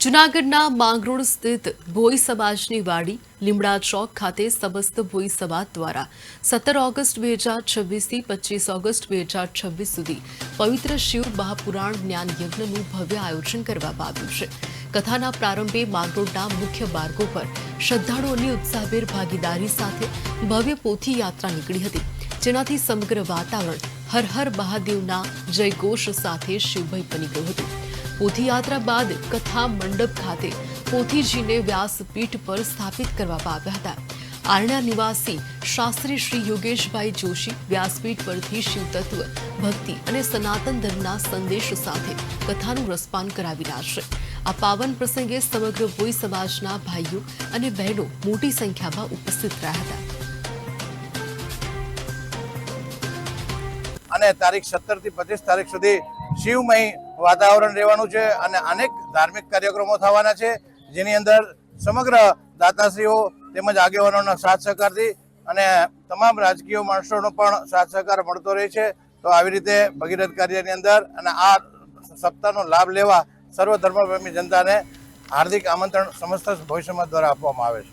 જૂનાગઢના માંગરોળ સ્થિત ભોઈ સમાજની વાડી લીમડા ચોક ખાતે સમસ્ત ભોઈ સમાજ દ્વારા 17 ઓગસ્ટ 2026થી 25 ઓગસ્ટ 2026 સુધી પવિત્ર શિવ મહાપુરાણ જ્ઞાન યજ્ઞનું ભવ્ય આયોજન કરવામાં આવ્યું છે। કથાના પ્રારંભે માંગરોળના મુખ્ય માર્ગો પર શ્રદ્ધાળુઓની ઉત્સાહભેર ભાગીદારી સાથે ભવ્ય પોથી યાત્રા નીકળી હતી, જેનાથી સમગ્ર વાતાવરણ હર હર મહાદેવના જયઘોષ સાથે શિવમય બની ગયું હતું। પોથી યાત્રા બાદ કથા મંડપ ખાતે પોથીજીને વ્યાસપીઠ પર સ્થાપિત કરવામાં આવ્યા હતા। આરણા નિવાસી શાસ્ત્રી શ્રી યોગેશભાઈ જોશી વ્યાસપીઠ પરથી શિવતત્વ, ભક્તિ અને સનાતન ધર્મના સંદેશ સાથે કથાનું રસપાન કરાવી રહ્યા છે। આ પાવન પ્રસંગે સમગ્ર ભોઈ સમાજના ભાઈઓ અને બહેનો મોટી સંખ્યામાં ઉપસ્થિત રહ્યા હતા। અને તારીખ 17 થી 25 તારીખ સુધી શિવમય વાતાવરણ રહેવાનું છે અને અનેક ધાર્મિક કાર્યક્રમો થવાના છે, જેની અંદર સમગ્ર દાતાશ્રીઓ તેમજ આગેવાનોના સાથ સહકારથી અને તમામ રાજકીય માણસોનો પણ સાથ સહકાર મળતો રહે છે। તો આવી રીતે ભગીરથ કાર્યની અંદર અને આ સપ્તાહનો લાભ લેવા સર્વ ધર્મપ્રેમી જનતાને હાર્દિક આમંત્રણ સમસ્ત ભોઈ સમાજ દ્વારા આપવામાં આવે છે।